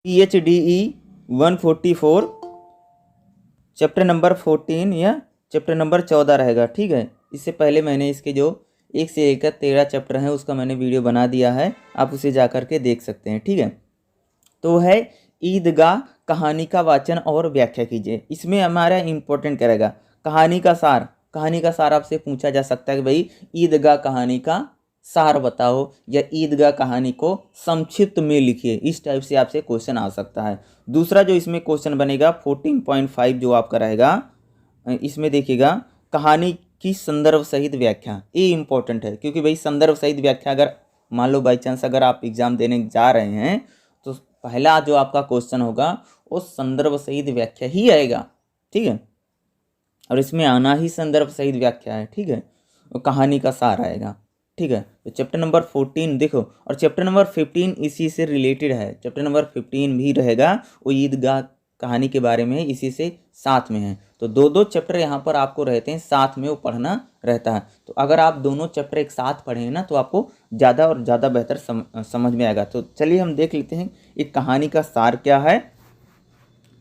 PHDE 144 chapter number 14 या chapter number 14 रहेगा। ठीक है, इससे पहले मैंने इसके जो 1 से लेकर 13 चैप्टर हैं उसका मैंने वीडियो बना दिया है, आप उसे जा कर के देख सकते हैं। ठीक है, तो है ईदगाह कहानी का वाचन और व्याख्या कीजिए। इसमें हमारा इम्पोर्टेंट क्या रहेगा, कहानी का सार। कहानी का सार आपसे पूछा जा सकता है कि भाई ईदगाह कहानी का सार बताओ या ईदगाह कहानी को संक्षिप्त में लिखिए, इस टाइप से आपसे क्वेश्चन आ सकता है। दूसरा जो इसमें क्वेश्चन बनेगा 14.5 जो आपका रहेगा, इसमें देखिएगा कहानी की संदर्भ सहित व्याख्या। ये इंपॉर्टेंट है क्योंकि भाई संदर्भ सहित व्याख्या अगर मान लो बाई चांस अगर आप एग्जाम देने जा रहे हैं तो पहला जो आपका क्वेश्चन होगा वो संदर्भ सहित व्याख्या ही आएगा। ठीक है, और इसमें आना ही संदर्भ सहित व्याख्या है। ठीक है, वो कहानी का सार आएगा। ठीक है, तो चैप्टर नंबर 14 देखो, और चैप्टर नंबर 15 इसी से रिलेटेड है। चैप्टर नंबर 15 भी रहेगा, वो ईदगाह कहानी के बारे में इसी से साथ में है। तो दो दो चैप्टर यहाँ पर आपको रहते हैं, साथ में वो पढ़ना रहता है। तो अगर आप दोनों चैप्टर एक साथ पढ़ें ना तो आपको ज़्यादा और ज़्यादा बेहतर समझ में आएगा। तो चलिए हम देख लेते हैं एक कहानी का सार क्या है।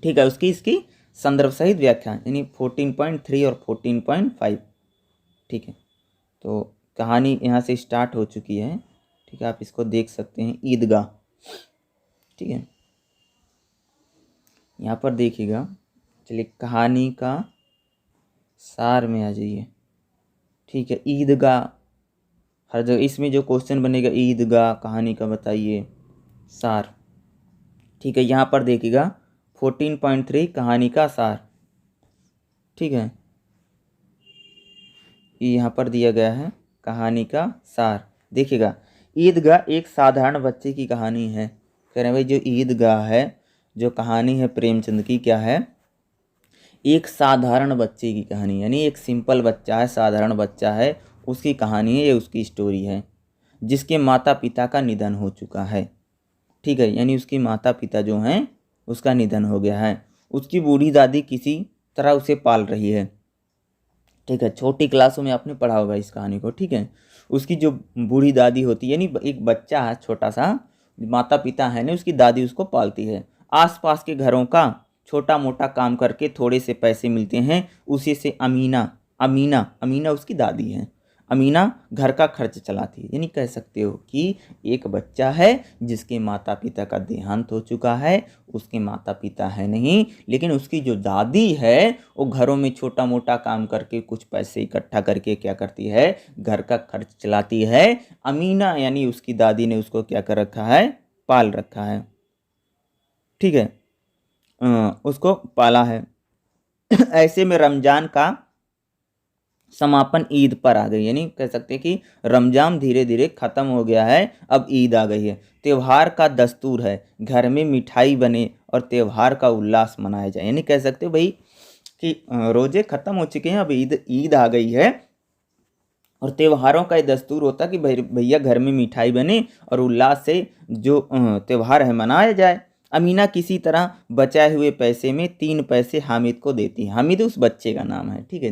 ठीक है, उसकी इसकी संदर्भ सहित व्याख्या यानी 14.3 और 14.5। ठीक है, तो कहानी यहाँ से स्टार्ट हो चुकी है। ठीक है, आप इसको देख सकते हैं, ईदगाह। ठीक है, यहाँ पर देखिएगा, चलिए कहानी का सार में आ जाइए। ठीक है, ईदगाह हर जगह इसमें जो क्वेश्चन बनेगा ईदगाह कहानी का बताइए सार। ठीक है, यहाँ पर देखिएगा 14.3 कहानी का सार। ठीक है, यहाँ पर दिया गया है कहानी का सार। देखिएगा, ईदगाह एक साधारण बच्चे की कहानी है। कह रहे हैं भाई जो ईदगाह है, जो कहानी है प्रेमचंद की, क्या है, एक साधारण बच्चे की कहानी, यानी एक सिंपल बच्चा है, साधारण बच्चा है, उसकी कहानी है, ये उसकी स्टोरी है, जिसके माता पिता का निधन हो चुका है। ठीक है, यानी उसकी माता पिता जो हैं उसका निधन हो गया है। उसकी बूढ़ी दादी किसी तरह उसे पाल रही है। ठीक है, छोटी क्लासों में आपने पढ़ा होगा इस कहानी को। ठीक है, उसकी जो बूढ़ी दादी होती है, यानी एक बच्चा है छोटा सा, माता पिता है ना, उसकी दादी उसको पालती है। आसपास के घरों का छोटा मोटा काम करके थोड़े से पैसे मिलते हैं, उसी से अमीना अमीना अमीना उसकी दादी है, अमीना घर का खर्च चलाती है। यानी कह सकते हो कि एक बच्चा है जिसके माता पिता का देहांत हो चुका है, उसके माता पिता है नहीं, लेकिन उसकी जो दादी है वो घरों में छोटा मोटा काम करके कुछ पैसे इकट्ठा करके क्या करती है, घर का खर्च चलाती है। अमीना यानी उसकी दादी ने उसको क्या कर रखा है, पाल रखा है। ठीक है, उसको पाला है। ऐसे में रमजान का समापन ईद पर आ गई, यानी कह सकते हैं कि रमजान धीरे धीरे ख़त्म हो गया है, अब ईद आ गई है। त्यौहार का दस्तूर है घर में मिठाई बने और त्यौहार का उल्लास मनाया जाए। यानी कह सकते हो भाई कि रोज़े ख़त्म हो चुके हैं, अब ईद ईद आ गई है और त्योहारों का ये दस्तूर होता है कि भैया घर में मिठाई बने और उल्लास से जो त्यौहार है मनाया जाए। अमीना किसी तरह बचाए हुए पैसे में 3 पैसे हामिद को देती है। हामिद उस बच्चे का नाम है। ठीक है,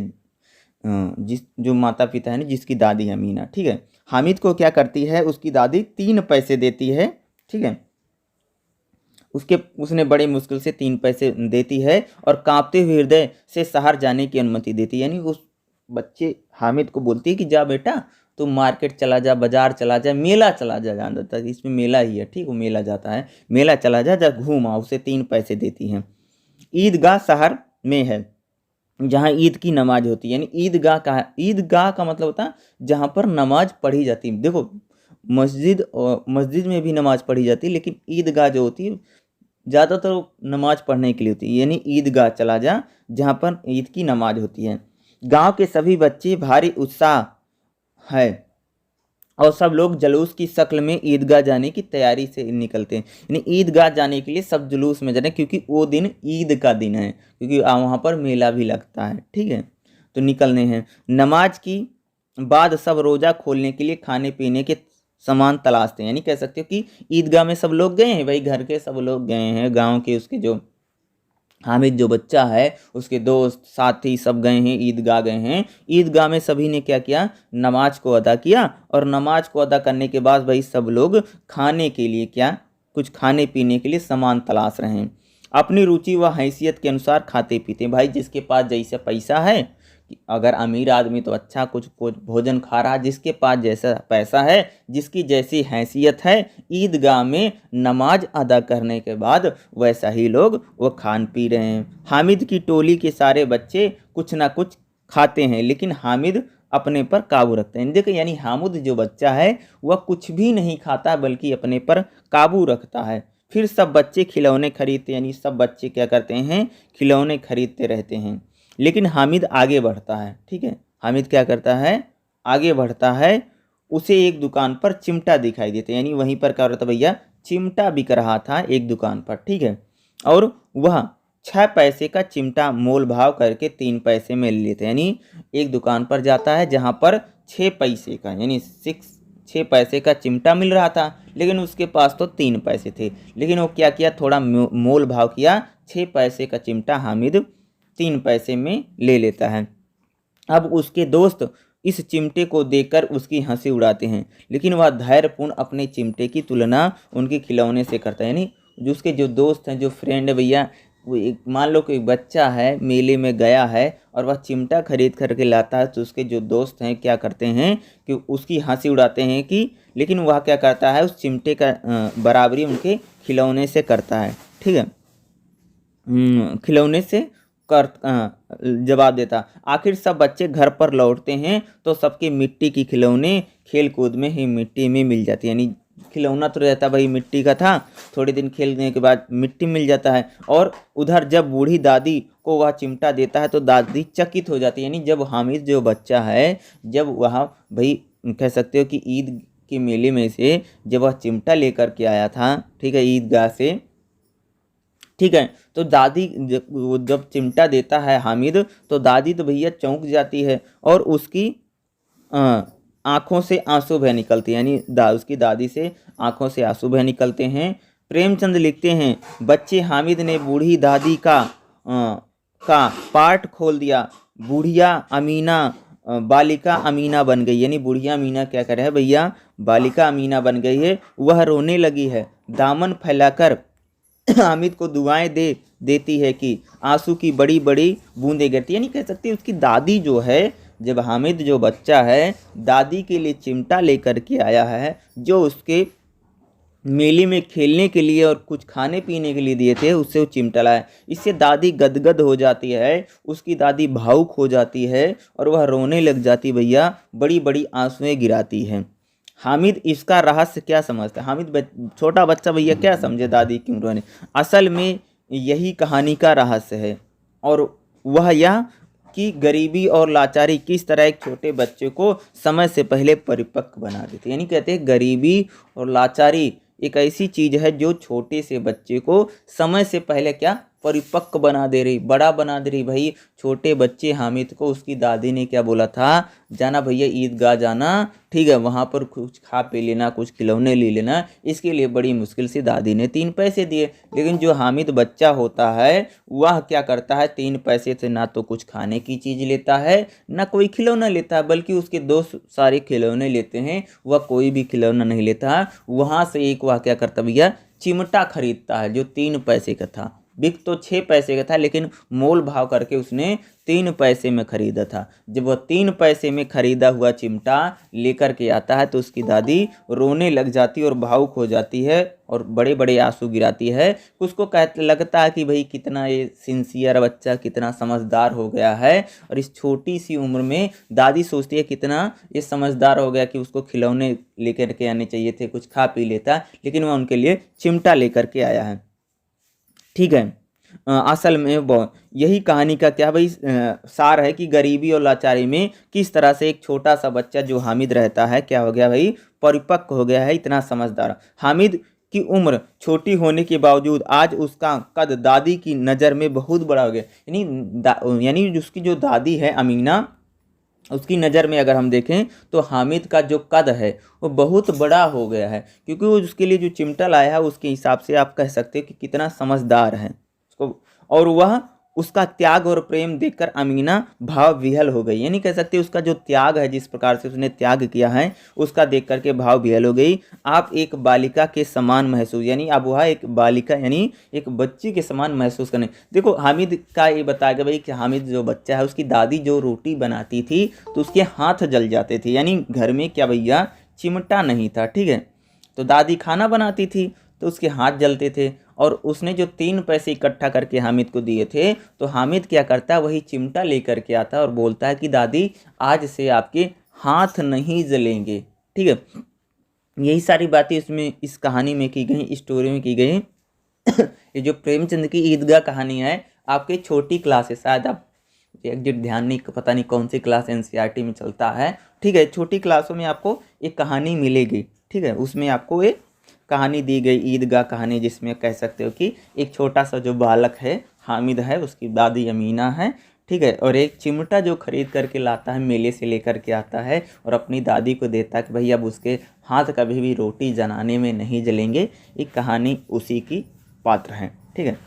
जिस जो माता पिता है ना, जिसकी दादी है मीना। ठीक है, हामिद को क्या करती है, उसकी दादी 3 पैसे देती है। ठीक है, उसने बड़ी मुश्किल से 3 पैसे देती है और कांपते हुए हृदय से शहर जाने की अनुमति देती है। यानी उस बच्चे हामिद को बोलती है कि जा बेटा तू मार्केट चला जा, बाजार चला जा, मेला चला जा, जान देता है इसमें मेला ही है। ठीक, वो मेला जाता है, मेला चला जा, जा घूम आ। उसे 3 पैसे देती हैं। ईदगाह शहर में है जहाँ ईद की नमाज होती है। यानी ईदगाह का मतलब होता है जहाँ पर नमाज पढ़ी जाती है। देखो मस्जिद में भी नमाज पढ़ी जाती है, लेकिन ईदगाह जो होती है ज़्यादातर नमाज पढ़ने के लिए होती है। यानी ईदगाह चला जा जहाँ पर ईद की नमाज होती है। गांव के सभी बच्चे भारी उत्साह है और सब लोग जुलूस की शक्ल में ईदगाह जाने की तैयारी से निकलते हैं। यानी ईदगाह जाने के लिए सब जुलूस में जा रहे हैं क्योंकि वो दिन ईद का दिन है, क्योंकि वहाँ पर मेला भी लगता है। ठीक है, तो निकलने हैं। नमाज की बाद सब रोज़ा खोलने के लिए खाने पीने के सामान तलाशते हैं। यानी कह सकते हो कि ईदगाह में सब लोग गए हैं, भाई घर के सब लोग गए हैं, गाँव के उसके जो हामिद जो बच्चा है उसके दोस्त साथी सब गए हैं, ईदगाह गए हैं। ईदगाह में सभी ने क्या किया, नमाज को अदा किया और नमाज को अदा करने के बाद भाई सब लोग खाने के लिए क्या कुछ खाने पीने के लिए सामान तलाश रहे हैं। अपनी रुचि व हैसियत के अनुसार खाते पीते हैं। भाई जिसके पास जैसा पैसा है, अगर अमीर आदमी तो अच्छा कुछ भोजन खा रहा है, जिसके पास जैसा पैसा है, जिसकी जैसी हैसियत है, ईदगाह में नमाज अदा करने के बाद वैसा ही लोग वो खान पी रहे हैं। हामिद की टोली के सारे बच्चे कुछ ना कुछ खाते हैं, लेकिन हामिद अपने पर काबू रखते हैं। देखो यानी हामिद जो बच्चा है वह कुछ भी नहीं खाता बल्कि अपने पर काबू रखता है। फिर सब बच्चे खिलौने खरीदते, यानी सब बच्चे क्या करते हैं, खिलौने खरीदते रहते हैं। लेकिन हामिद आगे बढ़ता है। ठीक है, हामिद क्या करता है, आगे बढ़ता है। उसे एक दुकान पर चिमटा दिखाई देता है, यानी वहीं पर क्या होता है भैया, चिमटा बिक रहा था एक दुकान पर। ठीक है, और वह 6 पैसे का चिमटा मोल भाव करके 3 पैसे में ले लेते हैं। यानी एक दुकान पर जाता है जहाँ पर 6 पैसे का, यानी 6 पैसे का चिमटा मिल रहा था, लेकिन उसके पास तो 3 पैसे थे। लेकिन वो क्या किया, थोड़ा मोल भाव किया, 6 पैसे का चिमटा हामिद 3 पैसे में ले लेता है। अब उसके दोस्त इस चिमटे को देखकर उसकी हंसी उड़ाते हैं, लेकिन वह धैर्यपूर्ण अपने चिमटे की तुलना उनके खिलौने से करता है। यानी जो उसके जो दोस्त हैं, जो फ्रेंड है भैया, वो एक मान लो कि बच्चा है, मेले में गया है और वह चिमटा खरीद करके लाता है, तो उसके जो दोस्त हैं क्या करते हैं कि उसकी हंसी उड़ाते हैं कि, लेकिन वह क्या करता है, उस चिमटे का बराबरी उनके खिलौने से करता है। ठीक है, खिलौने से कर जवाब देता। आखिर सब बच्चे घर पर लौटते हैं तो सबके मिट्टी की खिलौने खेल कूद में ही मिट्टी में मिल जाती है। यानी खिलौना तो रहता भाई मिट्टी का था, थोड़े दिन खेलने के बाद मिट्टी मिल जाता है। और उधर जब बूढ़ी दादी को वह चिमटा देता है तो दादी चकित हो जाती है। यानी जब हामिद जो बच्चा है, जब वह भाई कह सकते हो कि ईद के मेले में से जब वह चिमटा लेकर के आया था, ठीक है, ईदगाह से, ठीक है, तो दादी जब चिमटा देता है हामिद, तो दादी तो भैया चौंक जाती है और उसकी आंखों से आंसू बह निकलते हैं। यानी उसकी दादी से आंखों से आंसू बह निकलते हैं। प्रेमचंद लिखते हैं, बच्चे हामिद ने बूढ़ी दादी का पार्ट खोल दिया। बुढ़िया अमीना बालिका अमीना बन गई। यानी बुढ़िया अमीना क्या करे है भैया, बालिका अमीना बन गई है। वह रोने लगी है, दामन फैलाकर हामिद को दुआएं देती है कि आंसू की बड़ी बड़ी बूंदें गिरती। यानी कह सकते हैं उसकी दादी जो है, जब हामिद जो बच्चा है दादी के लिए चिमटा लेकर के आया है, जो उसके मेले में खेलने के लिए और कुछ खाने पीने के लिए दिए थे, उससे वो चिमटा लाया। इससे दादी गदगद हो जाती है, उसकी दादी भावुक हो जाती है और वह रोने लग जाती भैया, बड़ी बड़ी आंसुएं गिराती है। हामिद इसका रहस्य क्या समझता है, हामिद छोटा बच्चा भैया क्या समझे दादी क्यों रोने। असल में यही कहानी का रहस्य है, और वह यह कि गरीबी और लाचारी किस तरह एक छोटे बच्चे को समय से पहले परिपक्व बना देती है। यानी कहते हैं गरीबी और लाचारी एक ऐसी चीज़ है जो छोटे से बच्चे को समय से पहले क्या परिपक्व बना दे रही, बड़ा बना दे रही। भाई छोटे बच्चे हामिद को उसकी दादी ने क्या बोला था, जाना भैया ईदगाह जाना, ठीक है, वहाँ पर कुछ खा पी लेना, कुछ खिलौने ले लेना। इसके लिए बड़ी मुश्किल से दादी ने 3 पैसे दिए। लेकिन जो हामिद बच्चा होता है वह क्या करता है, 3 पैसे से ना तो कुछ खाने की चीज़ लेता है, ना कोई खिलौना लेता है, बल्कि उसके दोस्त सारे खिलौने लेते हैं, वह कोई भी खिलौना नहीं लेता है। वहाँ से एक वह क्या करता भैया, चिमटा खरीदता है जो 3 पैसे का था। बिक तो 6 पैसे का था, लेकिन मोल भाव करके उसने 3 पैसे में खरीदा था। जब वह 3 पैसे में खरीदा हुआ चिमटा लेकर के आता है तो उसकी दादी रोने लग जाती है और भावुक हो जाती है और बड़े बड़े आंसू गिराती है। उसको लगता है कि भाई कितना ये सिंसियर बच्चा, कितना समझदार हो गया है, और इस छोटी सी उम्र में दादी सोचती है कितना ये समझदार हो गया कि उसको खिलौने लेकर के आने चाहिए थे, कुछ खा पी लेता, लेकिन वह उनके लिए चिमटा लेकर के आया है। ठीक है, असल में यही कहानी का क्या भाई सार है कि गरीबी और लाचारी में किस तरह से एक छोटा सा बच्चा जो हामिद रहता है क्या हो गया भाई, परिपक्व हो गया है, इतना समझदार। हामिद की उम्र छोटी होने के बावजूद आज उसका कद दादी की नज़र में बहुत बड़ा हो गया। यानी उसकी जो दादी है अमीना, उसकी नज़र में अगर हम देखें तो हामिद का जो कद है वो बहुत बड़ा हो गया है, क्योंकि वो उसके लिए जो चिमटा लाया है उसके हिसाब से आप कह सकते हैं कि कितना समझदार है उसको। और वह उसका त्याग और प्रेम देखकर अमीना भाव विह्वल हो गई। यानी कह सकते हैं उसका जो त्याग है, जिस प्रकार से उसने त्याग किया है, उसका देख करके भाव विह्वल हो गई। आप एक बालिका के समान महसूस, यानी अब वह एक बालिका यानी एक बच्ची के समान महसूस करने। देखो हामिद का ये बताया गया भाई कि हामिद जो बच्चा है, उसकी दादी जो रोटी बनाती थी तो उसके हाथ जल जाते थे। यानी घर में क्या भैया, चिमटा नहीं था, ठीक है, तो दादी खाना बनाती थी तो उसके हाथ जलते थे। और उसने जो 3 पैसे इकट्ठा करके हामिद को दिए थे, तो हामिद क्या करता है, वही चिमटा लेकर के आता है और बोलता है कि दादी आज से आपके हाथ नहीं जलेंगे, ठीक है। यही सारी बातें इसमें इस कहानी में की गई, इस स्टोरी में की गई। ये जो प्रेमचंद की ईदगाह कहानी है, आपकी छोटी क्लास है, शायद आप एग्जैक्ट ध्यान नहीं, पता नहीं कौन सी क्लास एनसीईआरटी में चलता है, ठीक है। छोटी क्लासों में आपको एक कहानी मिलेगी, ठीक है, उसमें आपको एक कहानी दी गई, ईदगाह कहानी, जिसमें कह सकते हो कि एक छोटा सा जो बालक है हामिद है, उसकी दादी अमीना है, ठीक है, और एक चिमटा जो खरीद करके लाता है, मेले से लेकर के आता है और अपनी दादी को देता है कि भाई अब उसके हाथ कभी भी रोटी जलाने में नहीं जलेंगे। एक कहानी उसी की पात्र है, ठीक है।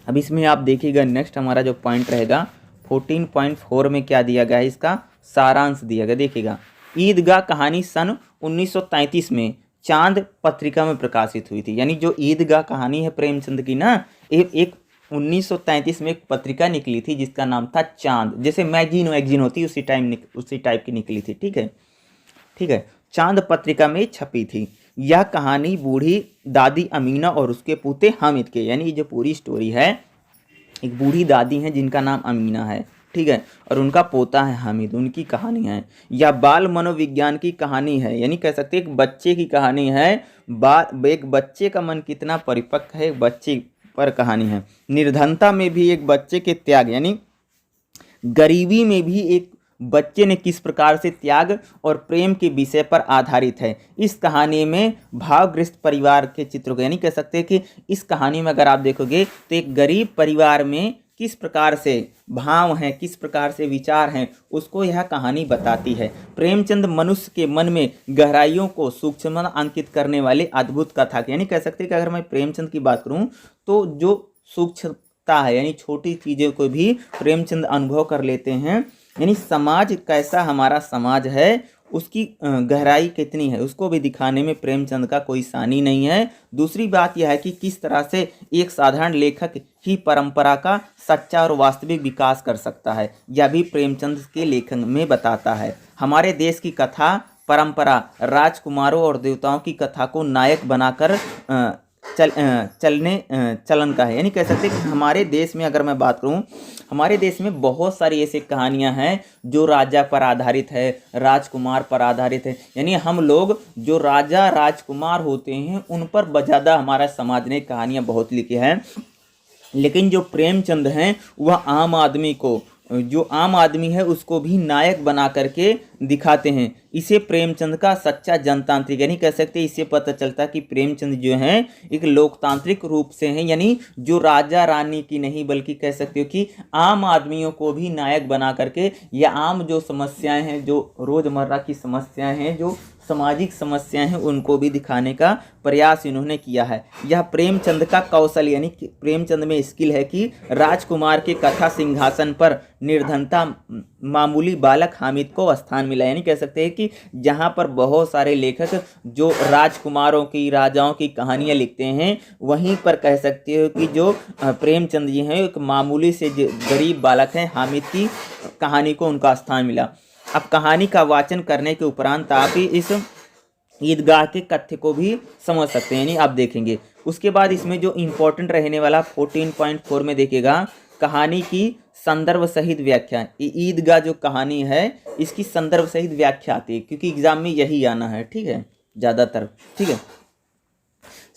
अब इसमें आप देखिएगा नेक्स्ट हमारा जो पॉइंट रहेगा 14.4 में क्या दिया गया है, इसका सारांश दिया गया। देखिएगा, ईदगाह कहानी सन 1933 में चांद पत्रिका में प्रकाशित हुई थी। यानी जो ईदगाह कहानी है प्रेमचंद की ना, एक 1933 में एक पत्रिका निकली थी जिसका नाम था चांद, जैसे मैगजीन होती उसी टाइप की निकली थी, ठीक है, ठीक है, चांद पत्रिका में छपी थी। यह कहानी बूढ़ी दादी अमीना और उसके पोते हामिद के, यानी ये जो पूरी स्टोरी है, एक बूढ़ी दादी हैं जिनका नाम अमीना है, ठीक है, और उनका पोता है हामिद, उनकी कहानी है। यह बाल मनोविज्ञान की कहानी है, यानी कह सकते हैं एक बच्चे की कहानी है। एक बच्चे का मन कितना परिपक्व है, एक बच्चे पर कहानी है। निर्धनता में भी एक बच्चे के त्याग, यानी गरीबी में भी एक बच्चे ने किस प्रकार से त्याग और प्रेम के विषय पर आधारित है। इस कहानी में भावग्रस्त परिवार के चित्रों को, यानी कह सकते हैं कि इस कहानी में अगर आप देखोगे तो एक गरीब परिवार में किस प्रकार से भाव हैं, किस प्रकार से विचार हैं, उसको यह कहानी बताती है। प्रेमचंद मनुष्य के मन में गहराइयों को सूक्ष्म अंकित करने वाले अद्भुत कथा, यानी कह सकते हैं कि अगर मैं प्रेमचंद की बात करूं तो जो सूक्ष्मता है, यानी छोटी चीज़ों को भी प्रेमचंद अनुभव कर लेते हैं। यानी समाज कैसा हमारा समाज है, उसकी गहराई कितनी है, उसको भी दिखाने में प्रेमचंद का कोई सानी नहीं है। दूसरी बात यह है कि किस तरह से एक साधारण लेखक ही परंपरा का सच्चा और वास्तविक विकास कर सकता है, यह भी प्रेमचंद के लेखन में बताता है। हमारे देश की कथा परंपरा राजकुमारों और देवताओं की कथा को नायक बनाकर चलन का है। यानी कह सकते हैं कि हमारे देश में, अगर मैं बात करूं, हमारे देश में बहुत सारी ऐसी कहानियां हैं जो राजा पर आधारित है, राजकुमार पर आधारित है। यानी हम लोग जो राजा राजकुमार होते हैं उन पर ज़्यादा हमारा समाज ने कहानियां बहुत लिखी हैं। लेकिन जो प्रेमचंद हैं वह आम आदमी को, जो आम आदमी है उसको भी नायक बना करके दिखाते हैं। इसे प्रेमचंद का सच्चा जनतांत्रिक, यानी कह सकते हैं इससे पता चलता है कि प्रेमचंद जो हैं एक लोकतांत्रिक रूप से हैं, यानी जो राजा रानी की नहीं बल्कि कह सकते हो कि आम आदमियों को भी नायक बना करके, या आम जो समस्याएं हैं, जो रोज़मर्रा की समस्याएं हैं, जो सामाजिक समस्याएं हैं, उनको भी दिखाने का प्रयास इन्होंने किया है। यह प्रेमचंद का कौशल, यानी प्रेमचंद में स्किल है कि राजकुमार के कथा सिंहासन पर निर्धनता मामूली बालक हामिद को स्थान मिला। यानी कह सकते हैं कि जहाँ पर बहुत सारे लेखक जो राजकुमारों की, राजाओं की कहानियाँ लिखते हैं, वहीं पर कह सकते हो कि जो प्रेमचंद जी हैं एक मामूली से गरीब बालक हैं, हामिद की कहानी को उनका स्थान मिला। अब कहानी का वाचन करने के उपरांत आप ही इस ईदगाह के कथ्य को भी समझ सकते हैं, यानी आप देखेंगे। उसके बाद इसमें जो इम्पोर्टेंट रहने वाला 14.4 में देखिएगा, कहानी की संदर्भ सहित व्याख्या। ईदगाह जो कहानी है इसकी संदर्भ सहित व्याख्या आती है, क्योंकि एग्जाम में यही आना है, ठीक है, ज़्यादातर, ठीक है,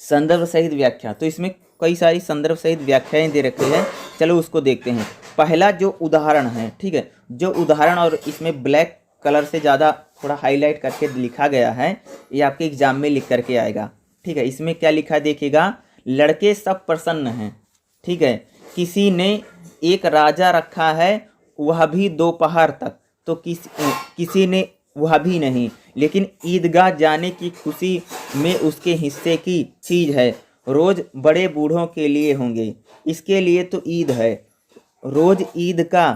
संदर्भ सहित व्याख्या। तो इसमें कई सारी संदर्भ सहित व्याख्याएं दे रखी है, चलो उसको देखते हैं। पहला जो उदाहरण है, ठीक है, जो उदाहरण, और इसमें ब्लैक कलर से ज़्यादा थोड़ा हाईलाइट करके लिखा गया है, ये आपके एग्जाम में लिख करके आएगा, ठीक है। इसमें क्या लिखा है देखिएगा, लड़के सब प्रसन्न हैं, ठीक है, किसी ने एक राजा रखा है वह भी दोपहर तक, तो किसी ने वह भी नहीं, लेकिन ईदगाह जाने की खुशी में उसके हिस्से की चीज़ है। रोज़ बड़े बूढ़ों के लिए होंगे, इसके लिए तो ईद है। रोज ईद का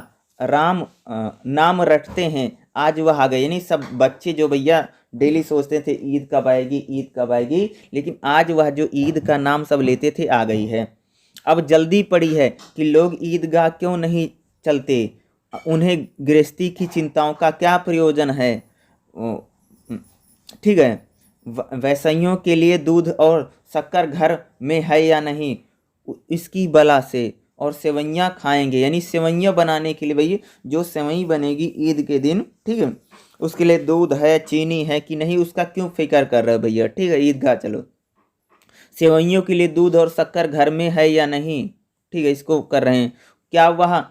नाम रटते हैं, आज वह आ गए। यानी सब बच्चे जो भैया डेली सोचते थे ईद कब आएगी, ईद कब आएगी, लेकिन आज वह जो ईद का नाम सब लेते थे आ गई है। अब जल्दी पड़ी है कि लोग ईदगाह क्यों नहीं चलते, उन्हें गृहस्थी की चिंताओं का क्या प्रयोजन है। ठीक है, वैसाइयों के लिए दूध और शक्कर घर में है या नहीं, इसकी बला से, और सेवइयाँ खाएंगे, यानी सेवइयाँ बनाने के लिए भैया जो सेवई बनेगी ईद के दिन, ठीक है, उसके लिए दूध है, चीनी है कि नहीं, उसका क्यों फिक्र कर रहे हो भैया। ठीक है, ईदगाह चलो, सेवइयों के लिए दूध और शक्कर घर में है या नहीं, ठीक है, इसको कर रहे हैं। क्या वह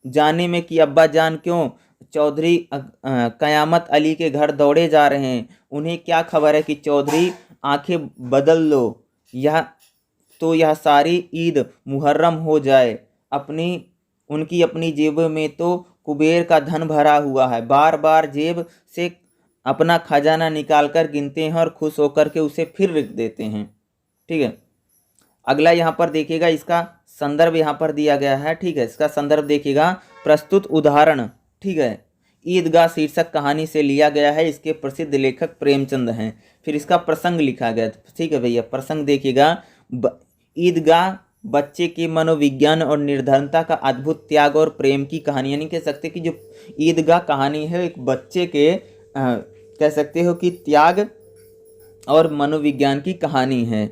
जाने में कि अब्बा जान क्यों चौधरी कयामत अली के घर दौड़े जा रहे हैं, उन्हें क्या खबर है कि चौधरी आंखें बदल लो, यह सारी ईद मुहर्रम हो जाए, उनकी अपनी जेब में तो कुबेर का धन भरा हुआ है, बार बार जेब से अपना खजाना निकालकर गिनते हैं और खुश होकर के उसे फिर रख देते हैं। ठीक है, अगला यहाँ पर देखिएगा, इसका संदर्भ यहाँ पर दिया गया है। ठीक है, इसका संदर्भ देखिएगा, प्रस्तुत उदाहरण, ठीक है, ईदगाह शीर्षक कहानी से लिया गया है, इसके प्रसिद्ध लेखक प्रेमचंद हैं। फिर इसका प्रसंग लिखा गया, ठीक है भैया, प्रसंग देखिएगा, ईदगाह बच्चे के मनोविज्ञान और निर्धनता का अद्भुत त्याग और प्रेम की कहानी। यानी कह सकते कि जो ईदगाह कहानी है एक बच्चे के कह सकते हो कि त्याग और मनोविज्ञान की कहानी है।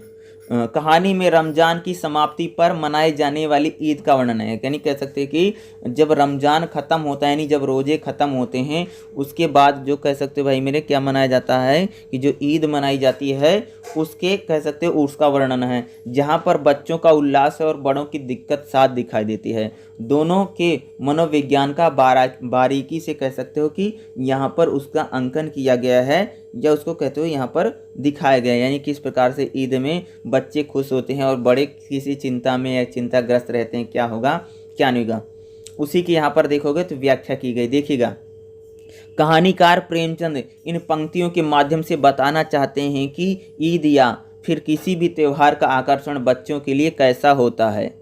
कहानी में रमज़ान की समाप्ति पर मनाए जाने वाली ईद का वर्णन है। यानी कह सकते हैं कि जब रमज़ान ख़त्म होता है, यानी जब रोज़े ख़त्म होते हैं, उसके बाद जो कह सकते हो भाई मेरे क्या मनाया जाता है कि जो ईद मनाई जाती है उसके कह सकते हो उसका वर्णन है, जहाँ पर बच्चों का उल्लास और बड़ों की दिक्कत साथ दिखाई देती है। दोनों के मनोविज्ञान का बारीकी से कह सकते हो कि यहाँ पर उसका अंकन किया गया है, या उसको कहते हो यहाँ पर दिखाया गया है। यानी किस प्रकार से ईद में बच्चे खुश होते हैं और बड़े किसी चिंता में या चिंताग्रस्त रहते हैं, क्या होगा क्या नहीं होगा, उसी की यहाँ पर देखोगे तो व्याख्या की गई। देखिएगा, कहानीकार प्रेमचंद इन पंक्तियों के माध्यम से बताना चाहते हैं कि ईद या फिर किसी भी त्यौहार का आकर्षण बच्चों के लिए कैसा होता है।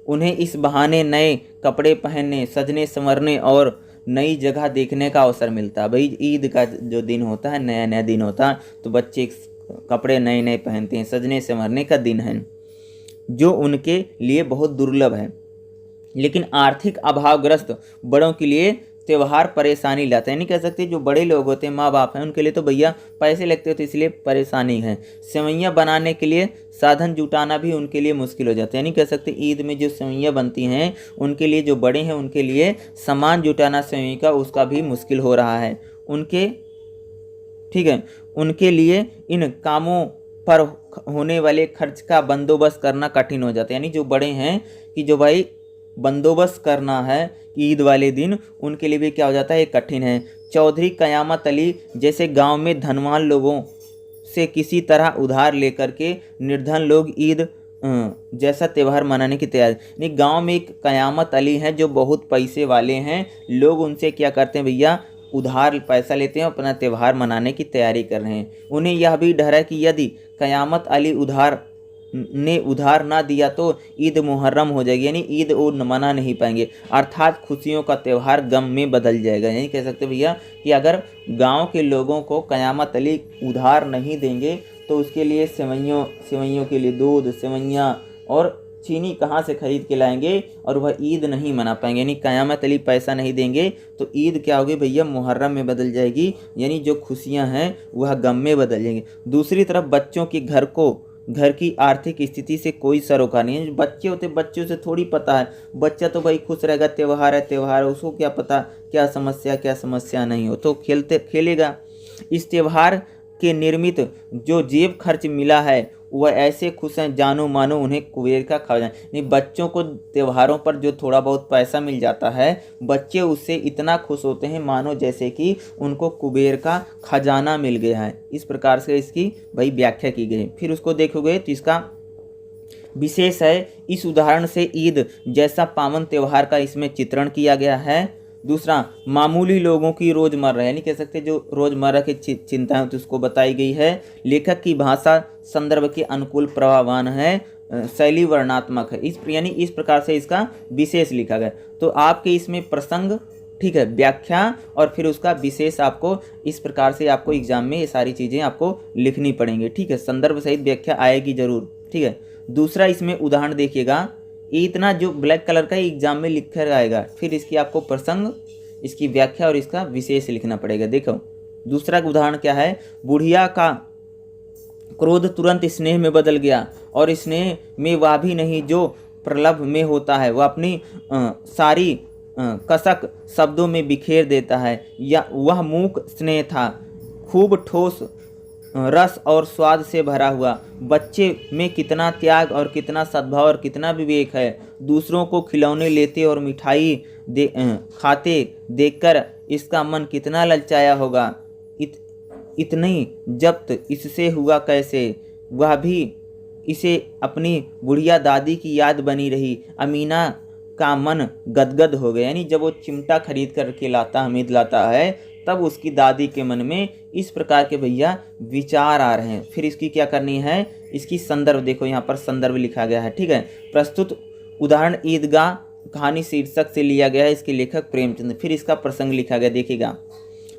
उन्हें इस बहाने नए कपड़े पहनने, सजने संवरने और नई जगह देखने का अवसर मिलता है। भाई ईद का जो दिन होता है, नया नया दिन होता है, तो बच्चे कपड़े नए नए पहनते हैं, सजने संवरने का दिन है, जो उनके लिए बहुत दुर्लभ है। लेकिन आर्थिक अभावग्रस्त बड़ों के लिए त्यौहार परेशानी लाता है। नहीं कह सकते जो बड़े लोग होते हैं, माँ बाप हैं, उनके लिए तो भैया पैसे लगते हो तो इसलिए परेशानी है। सेवइयाँ बनाने के लिए साधन जुटाना भी उनके लिए मुश्किल हो जाता है। नहीं कह सकते ईद में जो सेवइयाँ बनती हैं उनके लिए, जो बड़े हैं उनके लिए सामान जुटाना सेवई का उसका भी मुश्किल हो रहा है उनके। ठीक है, उनके लिए इन कामों पर होने वाले खर्च का बंदोबस्त करना कठिन हो जाता है। यानी जो बड़े हैं कि जो भाई बंदोबस्त करना है ईद वाले दिन, उनके लिए भी क्या हो जाता है, ये कठिन है। चौधरी कयामत अली जैसे गांव में धनवान लोगों से किसी तरह उधार लेकर के निर्धन लोग ईद जैसा त्यौहार मनाने की तैयारी। नहीं, गांव में एक कयामत अली हैं जो बहुत पैसे वाले हैं, लोग उनसे क्या करते हैं भैया, उधार पैसा लेते हैं, अपना त्यौहार मनाने की तैयारी कर रहे हैं। उन्हें यह भी डर है कि यदि कयामत अली उधार ना दिया तो ईद मुहर्रम हो जाएगी, यानी ईद वो मना नहीं पाएंगे, अर्थात खुशियों का त्यौहार गम में बदल जाएगा। यही कह सकते भैया कि अगर गांव के लोगों को कयामत अली उधार नहीं देंगे तो उसके लिए सेवइयों के लिए दूध, सेवइयाँ और चीनी कहाँ से खरीद के लाएंगे, और वह ईद नहीं मना पाएंगे। यानी कयामत अली पैसा नहीं देंगे तो ईद क्या होगी भैया, मुहर्रम में बदल जाएगी, यानी जो खुशियाँ हैं वह गम में बदल जाएंगी। दूसरी तरफ बच्चों के घर की आर्थिक स्थिति से कोई सरोकार नहीं है। बच्चे होते, बच्चों से थोड़ी पता है, बच्चा तो भाई खुश रहेगा, त्यौहार है, उसको क्या पता क्या समस्या नहीं हो, तो खेलेगा। इस त्यौहार के निर्मित जो जेब खर्च मिला है वह ऐसे खुश हैं जानो मानो उन्हें कुबेर का खजाना। नहीं, बच्चों को त्योहारों पर जो थोड़ा बहुत पैसा मिल जाता है, बच्चे उससे इतना खुश होते हैं मानो जैसे कि उनको कुबेर का खजाना मिल गया है। इस प्रकार से इसकी भाई व्याख्या की गई। फिर उसको देखोगे तो इसका विशेष है, इस उदाहरण से ईद जैसा पावन त्यौहार का इसमें चित्रण किया गया है। दूसरा, मामूली लोगों की रोजमर्रा, यानी कह सकते जो रोजमर्रा की चिंताएं होती उसको बताई गई है। लेखक की भाषा संदर्भ के अनुकूल प्रभावान है। शैली वर्णात्मक है, यानी इस प्रकार से इसका विशेष लिखा गया। तो आपके इसमें प्रसंग, ठीक है, व्याख्या और फिर उसका विशेष आपको इस प्रकार से आपको एग्जाम में ये सारी चीज़ें आपको लिखनी पड़ेंगी, ठीक है। संदर्भ सहित व्याख्या आएगी जरूर, ठीक है। दूसरा इसमें उदाहरण देखिएगा, इतना जो ब्लैक कलर का एग्जाम में लिखा आएगा, फिर इसकी आपको प्रसंग, इसकी व्याख्या और इसका विशेष लिखना पड़ेगा। देखो दूसरा उदाहरण क्या है, बुढ़िया का क्रोध तुरंत स्नेह में बदल गया और स्नेह में वह भी नहीं जो प्रलभ में होता है, वह अपनी सारी कसक शब्दों में बिखेर देता है। या वह मूक स्नेह था, खूब ठोस रस और स्वाद से भरा हुआ। बच्चे में कितना त्याग और कितना सद्भाव और कितना विवेक है। दूसरों को खिलौने लेते और मिठाई खाते देखकर इसका मन कितना ललचाया होगा। इतनी जब्त इससे हुआ कैसे, वह भी इसे अपनी बुढ़िया दादी की याद बनी रही। अमीना का मन गदगद हो गया, यानी जब वो चिमटा खरीद कर के लाता, हमीद लाता है, तब उसकी दादी के मन में इस प्रकार के भैया विचार आ रहे हैं। फिर इसकी क्या करनी है, इसकी संदर्भ देखो, यहाँ पर संदर्भ लिखा गया है, ठीक है। प्रस्तुत उदाहरण ईदगाह कहानी शीर्षक से लिया गया है, इसके लेखक प्रेमचंद। फिर इसका प्रसंग लिखा गया, देखिएगा।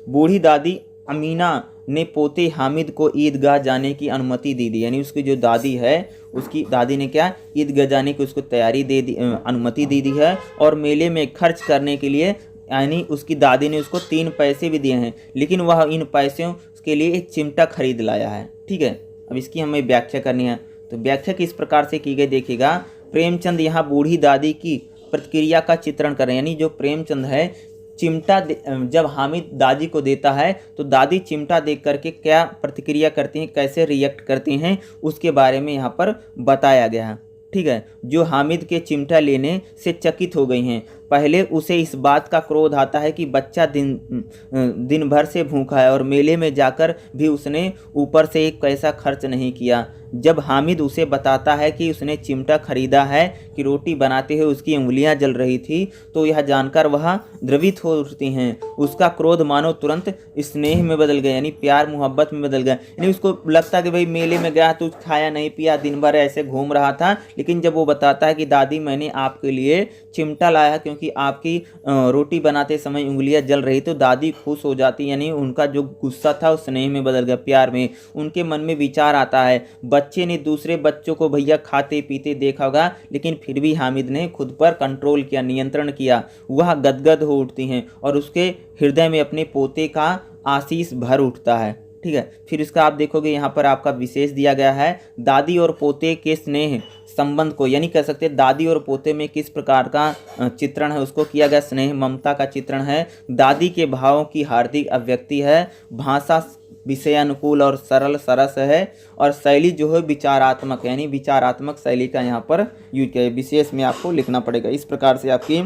बूढ़ी दादी अमीना ने पोते हामिद को ईदगाह जाने की अनुमति दे दी, यानी उसकी जो दादी है, उसकी दादी ने क्या, ईदगाह जाने की उसको तैयारी दे दी, अनुमति दे दी है। और मेले में खर्च करने के लिए, यानी उसकी दादी ने उसको 3 पैसे भी दिए हैं, लेकिन वह इन पैसों के लिए एक चिमटा खरीद लाया है, ठीक है। अब इसकी हमें व्याख्या करनी है, तो व्याख्या किस प्रकार से की गई देखिएगा। प्रेमचंद यहाँ बूढ़ी दादी की प्रतिक्रिया का चित्रण कर रहे हैं, यानी जो प्रेमचंद है, चिमटा जब हामिद दादी को देता है तो दादी चिमटा देख करके क्या प्रतिक्रिया करती हैं, कैसे रिएक्ट करती हैं, उसके बारे में यहाँ पर बताया गया है, ठीक है। जो हामिद के चिमटा लेने से चकित हो गई हैं। पहले उसे इस बात का क्रोध आता है कि बच्चा दिन भर से भूखा है और मेले में जाकर भी उसने ऊपर से एक पैसा खर्च नहीं किया। जब हामिद उसे बताता है कि उसने चिमटा खरीदा है कि रोटी बनाते हुए उसकी उंगलियां जल रही थी, तो यह जानकर वह द्रवित हो उठती हैं। उसका क्रोध मानो तुरंत स्नेह में बदल गया, यानी प्यार मोहब्बत में बदल गया। यानी उसको लगता कि भाई मेले में गया तो खाया नहीं पिया, दिन भर ऐसे घूम रहा था, लेकिन जब वो बताता है कि दादी मैंने आपके लिए चिमटा लाया क्योंकि आपकी रोटी बनाते समय उंगलियां जल रही, तो दादी खुश हो जाती, यानी उनका जो गुस्सा था वो स्नेह में बदल गया, प्यार में। उनके मन में विचार आता है, बच्चे ने दूसरे बच्चों को भैया खाते पीते देखा होगा, लेकिन फिर भी हामिद ने खुद पर कंट्रोल किया, नियंत्रण किया। वह गदगद हो उठती हैं और उसके हृदय में अपने पोते का आशीष भर उठता है, ठीक है। फिर इसका आप देखोगे यहाँ पर आपका विशेष दिया गया है, दादी और पोते के स्नेह संबंध को, यानी कह सकते हैं दादी और पोते में किस प्रकार का चित्रण है, उसको किया गया। स्नेह ममता का चित्रण है, दादी के भावों की हार्दिक अभिव्यक्ति है, भाषा विषयानुकूल और सरल सरस है, और शैली जो है विचारात्मक, यानी विचारात्मक शैली का यहाँ पर यूज किया है। विशेष में आपको लिखना पड़ेगा। इस प्रकार से आपकी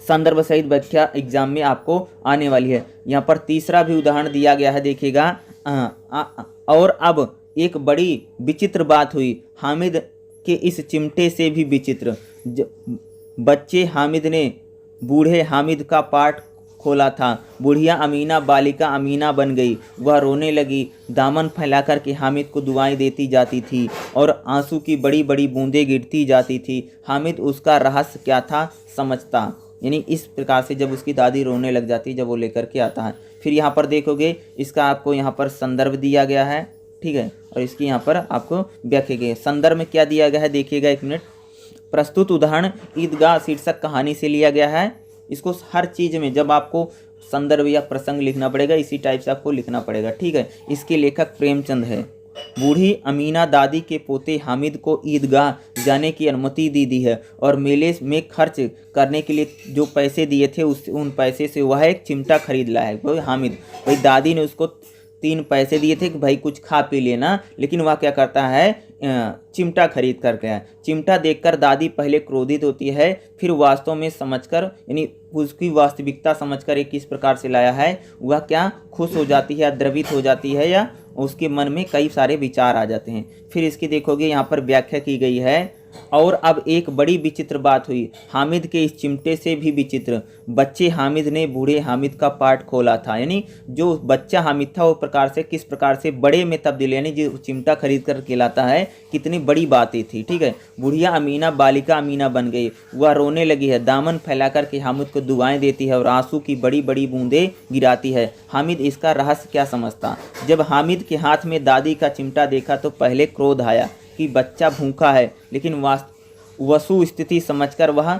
संदर्भ सहित व्याख्या एग्जाम में आपको आने वाली है। यहाँ पर तीसरा भी उदाहरण दिया गया है, देखिएगा। और अब एक बड़ी विचित्र बात हुई, हामिद के इस चिमटे से भी विचित्र। बच्चे हामिद ने बूढ़े हामिद का पाठ खोला था। बुढ़िया अमीना बालिका अमीना बन गई। वह रोने लगी, दामन फैलाकर के हामिद को दुआएं देती जाती थी और आंसू की बड़ी बड़ी बूंदें गिरती जाती थी। हामिद उसका रहस्य क्या था समझता, यानी इस प्रकार से जब उसकी दादी रोने लग जाती जब वो लेकर के आता है। फिर यहाँ पर देखोगे इसका आपको यहाँ पर संदर्भ दिया गया है, ठीक है, और इसकी यहाँ पर आपको व्याख्या की है। संदर्भ में क्या दिया गया है देखिएगा, 1 मिनट। प्रस्तुत उदाहरण ईदगाह शीर्षक कहानी से लिया गया है। इसको हर चीज़ में जब आपको संदर्भ या प्रसंग लिखना पड़ेगा, इसी टाइप से आपको लिखना पड़ेगा, ठीक है। इसके लेखक प्रेमचंद है। बूढ़ी अमीना दादी के पोते हामिद को ईदगाह जाने की अनुमति दी है और मेले में खर्च करने के लिए जो पैसे दिए थे उन पैसे से वह एक चिमटा खरीद लाया है। वो हामिद, भाई दादी ने उसको 3 पैसे दिए थे कि भाई कुछ खा पी लेना, लेकिन वह क्या करता है, चिमटा खरीद कर गया। चिमटा देखकर दादी पहले क्रोधित होती है, फिर वास्तव में समझकर, यानी उसकी वास्तविकता समझकर एक किस प्रकार से लाया है, वह क्या खुश हो जाती है या द्रवित हो जाती है, या उसके मन में कई सारे विचार आ जाते हैं। फिर इसकी देखोगे यहाँ पर व्याख्या की गई है। और अब एक बड़ी विचित्र बात हुई, हामिद के इस चिमटे से भी विचित्र। बच्चे हामिद ने बूढ़े हामिद का पाठ खोला था, यानी जो बच्चा हामिद था वो प्रकार से किस प्रकार से बड़े में तब्दील, यानी जो चिमटा खरीद कर खिलाता है, कितनी बड़ी बात ये थी। ठीक है, बुढ़िया अमीना बालिका अमीना बन गई। वह रोने लगी है, दामन फैलाकर के हामिद को दुआएं देती है और आंसू की बड़ी बड़ी बूंदें गिराती है। हामिद इसका रहस्य क्या समझता। जब हामिद के हाथ में दादी का चिमटा देखा तो पहले क्रोध आया कि बच्चा भूखा है, लेकिन वस्तु स्थिति समझकर वह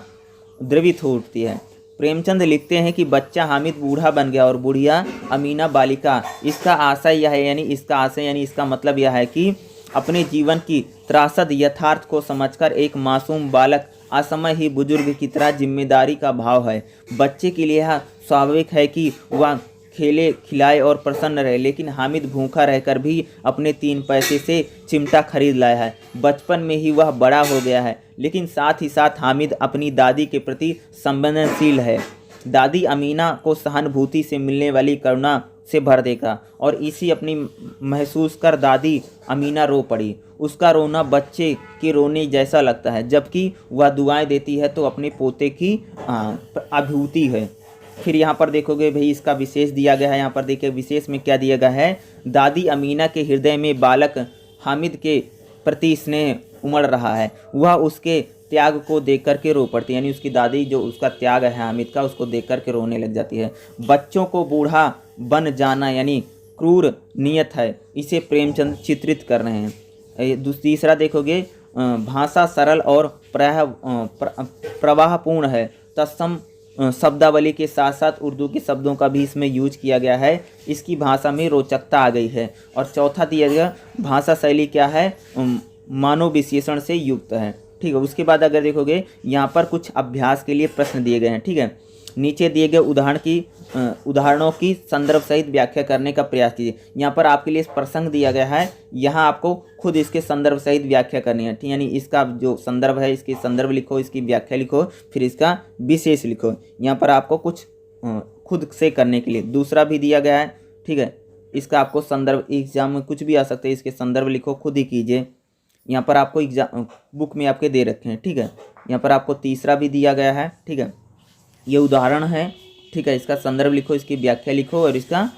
द्रवित हो उठती है। प्रेमचंद लिखते हैं कि बच्चा हामिद बूढ़ा बन गया और बुढ़िया अमीना बालिका। इसका आशय यह है, यानी इसका मतलब यह है कि अपने जीवन की त्रासद यथार्थ को समझकर एक मासूम बालक असमय ही बुजुर्ग की तरह जिम्मेदारी का भाव है। बच्चे के लिए यह स्वाभाविक है कि वह खेले खिलाए और प्रसन्न रहे, लेकिन हामिद भूखा रहकर भी अपने 3 पैसे से चिमटा खरीद लाया है। बचपन में ही वह बड़ा हो गया है, लेकिन साथ ही साथ हामिद अपनी दादी के प्रति संवेदनशील है। दादी अमीना को सहानुभूति से मिलने वाली करुणा से भर देगा और इसी अपनी महसूस कर दादी अमीना रो पड़ी। उसका रोना बच्चे के रोने जैसा लगता है, जबकि वह दुआएं देती है तो अपने पोते की अभिभूति है। फिर यहाँ पर देखोगे भाई इसका विशेष दिया गया है। यहाँ पर देखिए विशेष में क्या दिया गया है, दादी अमीना के हृदय में बालक हामिद के प्रति स्नेह उमड़ रहा है। वह उसके त्याग को देख कर के रो पड़ती है, यानी उसकी दादी जो उसका त्याग है हामिद का, उसको देख कर के रोने लग जाती है। बच्चों को बूढ़ा बन जाना यानी क्रूर नियत है, इसे प्रेमचंद चित्रित कर रहे हैं। तीसरा देखोगे, भाषा सरल और प्रवाहपूर्ण है। तत्सम शब्दावली के साथ साथ उर्दू के शब्दों का भी इसमें यूज किया गया है। इसकी भाषा में रोचकता आ गई है। और चौथा दिया गया, भाषा शैली क्या है, मानव विशेषण से युक्त है। ठीक है, उसके बाद अगर देखोगे यहाँ पर कुछ अभ्यास के लिए प्रश्न दिए गए हैं। ठीक है, नीचे दिए गए उदाहरणों की संदर्भ सहित व्याख्या करने का प्रयास कीजिए। यहाँ पर आपके लिए प्रसंग दिया गया है, यहाँ आपको खुद इसके संदर्भ सहित व्याख्या करनी है। ठीक, यानी इसका जो संदर्भ है इसकी संदर्भ लिखो, इसकी व्याख्या लिखो, फिर इसका विशेष लिखो। यहाँ पर आपको कुछ खुद से करने के लिए दूसरा भी दिया गया है। ठीक है, इसका आपको संदर्भ एग्जाम में कुछ भी आ सकते हैं, इसके संदर्भ लिखो, खुद ही कीजिए। यहाँ पर आपको एग्जाम बुक में आपके दे रखे हैं। ठीक है, यहाँ पर आपको तीसरा भी दिया गया है। ठीक है, ये उदाहरण है। ठीक है, इसका संदर्भ लिखो, इसकी व्याख्या लिखो और इसका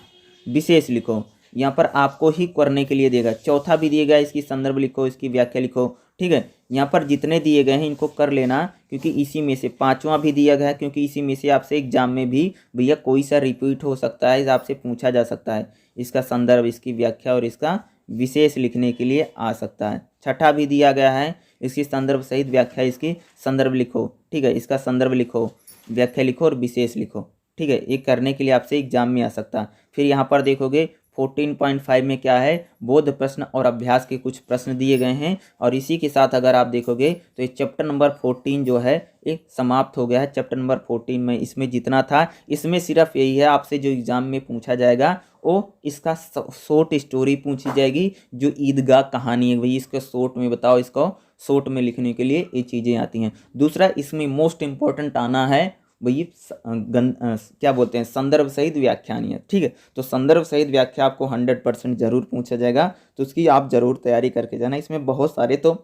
विशेष लिखो। यहाँ पर आपको ही करने के लिए देगा। चौथा भी दिएगा, इसकी संदर्भ लिखो, इसकी व्याख्या लिखो। ठीक है, यहाँ पर जितने दिए गए हैं इनको कर लेना, क्योंकि इसी में से पांचवा भी दिया गया है, क्योंकि इसी में से आपसे एग्जाम में भी भैया कोई सा रिपीट हो सकता है, आपसे पूछा जा सकता है। इसका संदर्भ, इसकी व्याख्या और इसका विशेष लिखने के लिए आ सकता है। छठा भी दिया गया है, इसकी संदर्भ सहित व्याख्या, इसकी संदर्भ लिखो। ठीक है, इसका संदर्भ लिखो, व्याख्या लिखो और विशेष लिखो। ठीक है, ये करने के लिए आपसे एग्जाम में आ सकता है। फिर यहाँ पर देखोगे 14.5 में क्या है, बोध प्रश्न और अभ्यास के कुछ प्रश्न दिए गए हैं। और इसी के साथ अगर आप देखोगे तो ये चैप्टर नंबर 14 जो है ये समाप्त हो गया है। चैप्टर नंबर 14 में इसमें जितना था, इसमें सिर्फ यही है आपसे जो एग्जाम में पूछा जाएगा वो इसका शॉर्ट स्टोरी पूछी जाएगी, जो ईदगाह कहानी है भाई इसको शॉर्ट में बताओ, इसको शॉर्ट में लिखने के लिए ये चीज़ें आती हैं। दूसरा इसमें मोस्ट इम्पॉर्टेंट आना है वही क्या बोलते हैं, संदर्भ सहित व्याख्यान। ठीक है, तो संदर्भ सहित व्याख्या आपको 100% जरूर पूछा जाएगा, तो उसकी आप जरूर तैयारी करके जाना। इसमें बहुत सारे तो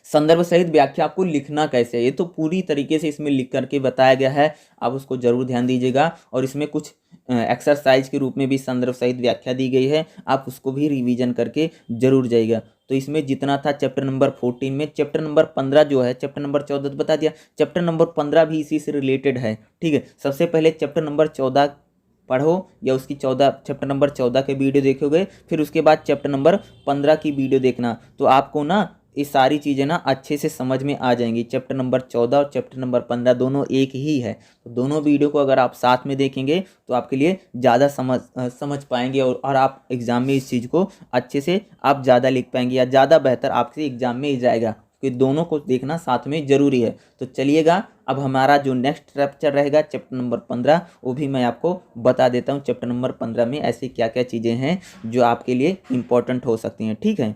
संदर्भ सहित व्याख्या आपको लिखना कैसे है ये तो पूरी तरीके से इसमें लिख करके बताया गया है, आप उसको जरूर ध्यान दीजिएगा। और इसमें कुछ एक्सरसाइज के रूप में भी संदर्भ सहित व्याख्या दी गई है, आप उसको भी रिवीजन करके जरूर जाइएगा। तो इसमें जितना था चैप्टर नंबर 14 में, चैप्टर नंबर 15 जो है, चैप्टर नंबर 14 तो बता दिया, चैप्टर नंबर 15 भी इसी से रिलेटेड है। ठीक है, सबसे पहले चैप्टर नंबर 14 पढ़ो या उसकी चैप्टर नंबर 14 के वीडियो देखोगे, फिर उसके बाद चैप्टर नंबर 15 की वीडियो देखना, तो आपको ना ये सारी चीज़ें ना अच्छे से समझ में आ जाएंगी। चैप्टर नंबर 14 और चैप्टर नंबर 15 दोनों एक ही है, तो दोनों वीडियो को अगर आप साथ में देखेंगे तो आपके लिए ज़्यादा समझ पाएंगे और आप एग्ज़ाम में इस चीज़ को अच्छे से आप ज़्यादा लिख पाएंगे या ज़्यादा बेहतर आपके एग्ज़ाम में जाएगा, क्योंकि दोनों को देखना साथ में ज़रूरी है। तो चलिएगा, अब हमारा जो नेक्स्ट चैप्टर रहेगा चैप्टर नंबर 15, वो भी मैं आपको बता देता हूँ। चैप्टर नंबर 15 में ऐसी क्या क्या चीज़ें हैं जो आपके लिए इम्पोर्टेंट हो सकती हैं। ठीक है।